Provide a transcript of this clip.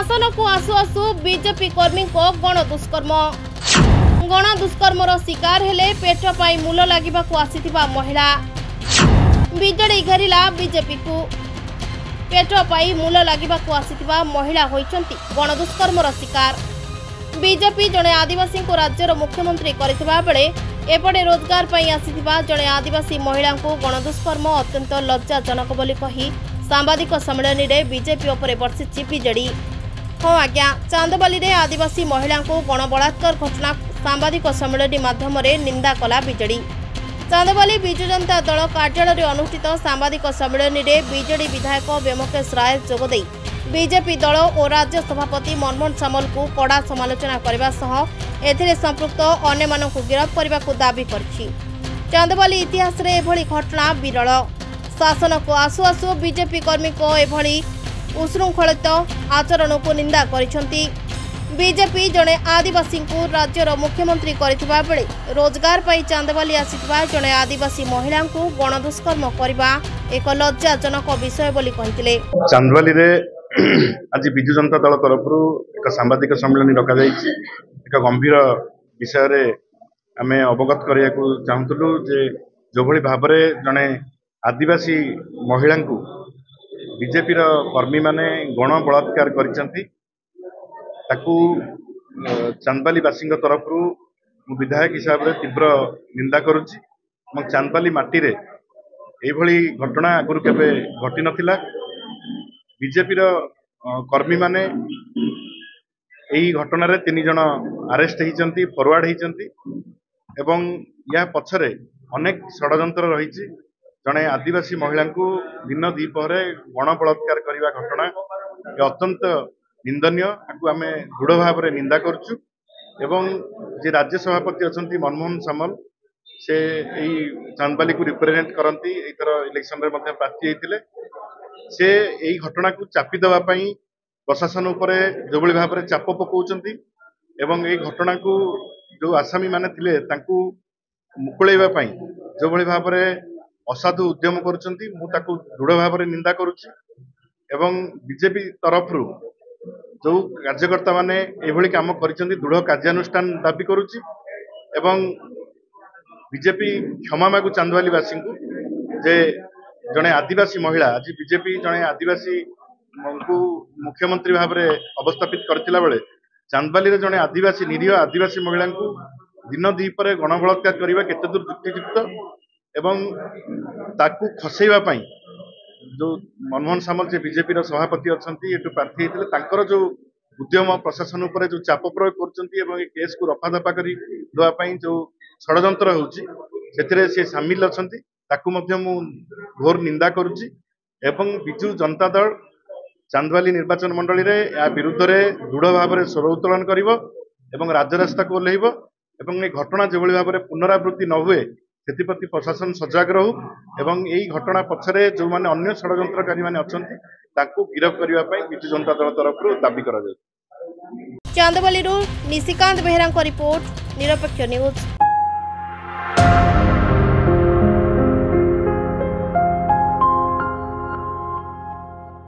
शासन को आसु आसु बीजेपी कर्मी को गण दुष्कर्मर शिकार हेले पेट पाई मूल लगिबा को आसीथिबा महिला बिजेडी घेरिला बीजेपी को पेट पाई मूल लगिबा को आसीथिबा महिला होइचंती गण दुष्कर्मर शिकार। बीजेपी जड़े आदिवासी को राज्यर मुख्यमंत्री करथिबा बेले एपटे रोजगार पाई आसीथिबा जड़े आदिवासी महिला को गण दुष्कर्म अत्यंत लज्जाजनक बोली कही सांबादिक सम्मेलन में बीजेपी उपरे बर्षिछि बीजेडी। हाँ आज्ञा, चांदबाली में आदिवासी महिला को गण बलात्कार घटना सांबादिक सम्मेलन माध्यम निंदा कला बीजेडी। चांदबाली विजु जनता दल कार्यालय अनुष्ठित सांबादिक सम्मेलन में बीजेडी विधायक व्योमकेश राय जोगदे बीजेपी दल और राज्य सभापति मनमोहन सामल को कड़ा समालोचना करने सह एथिरे संपृक्त अन्य मानकु गिरफ्त करने को दाबी करछि। चांदबाली इतिहास रे एभली घटना विरल। शासन को आसु आसु बीजेपी कर्मी को एभली उशृंखलित आचरण को निंदा करिसंती। बीजेपी जड़े आदिवासी को राज्यर मुख्यमंत्री करथिबा बेले रोजगार पाई चांदबाली आसीथिबा जड़े आदिवासी महिला को गण दुष्कर्म करबा एक लज्जाजनक विषय बोली कहिथिले। चांदबाली रे आज विजु जनता दल तरफ एक सांबादिक सम्मेलन रखा जाइछि। एक गंभीर विषय रे आमे अवगत करिया को चाहतलु जे जो भली भाबरे जने आदिवासी महिला को बीजेपी कर्मी माने गण बलात्कार करिसंती ताकू चांदबाली वासी तरफ विधायक हिसाब से तीव्र निंदा करुच्ची। चांदबाली माटी रे एभली घटना आगुरी केबे घटी नथिला। बीजेपी कर्मी माने एही घटना रे 3 जन अरेस्ट होइचंती, फरवर्ड होइचंती एवं या पछरे अनेक षडयंत्र रहिछि। जने आदिवासी महिला को दिन द्विपहरे गण बलात्कार करने घटना अत्यंत निंदनीय। आम दृढ़ भाव में निंदा करुचु एवं जे राज्य सभापति अच्छा मनमोहन सामल से यही चांदबाली को रिप्रेजेंट करती एथर इलेक्शन रे मध्य प्रार्थी होते से यही घटना को चापी देवाई प्रशासन उपरे जो भली भाव में चाप पकाउछंती एवं यही घटना को जो आसामी माने थिले तांकू मुकुलैबा पई जो भली भाव में असाधु उद्यम करुछंती मु ताकू दृढ़ भाव में निंदा करुछि। एवं बीजेपी तरफ जो कार्यकर्ता माने एभली काम करिसंती दृढ़ कार्यानुष्ठान दाबी करुछि एवं बीजेपी क्षमा मागु चांदबाली वासी को जे जड़े आदिवासी महिला आज बीजेपी जड़े आदिवासी को मुख्यमंत्री भाव में अवस्थापित करथिला बेले चांदबाली रे जड़े आदिवासी निरीह आदिवासी महिला को दिन द्विपहरे गण बलात्कार करबा केते दूर युक्तियुक्त एवं ताकू खसैबा पई जो मनमोहन सामल जे बीजेपी सभापति अच्छा एटू प्रार्थी होते तांकर जो उद्यम प्रशासन उपरे जो चाप प्रयोग करछंती एवं केस को रफा दफा करी देवा पई जो षडयंत्र होउची सेथिरे से शामिल अछंती ताकू मध्य मु घोर निंदा करुची। एवं विजु जनता दल चांदबाली निर्वाचन मंडली रे या विरुद्ध रे दृढ़ भाव में स्वर उत्तोलन करिवो एवं राजरास्ता को ओल्हेइबो एवं ए घटना जो भली भाव में पुनरावृत्ति न हुए सेतिप्रति प्रशासन सजग रहू एवं यही घटना पछरे जो माने अन्य षडयंत्रकारी माने अछंती ताकू गिरफ्त करिवा पई विजु जनता दल तरफ दाबी करा जाय। चांदबाली निशिकांत बेहरा रिपोर्ट निरपेक्ष न्यूज।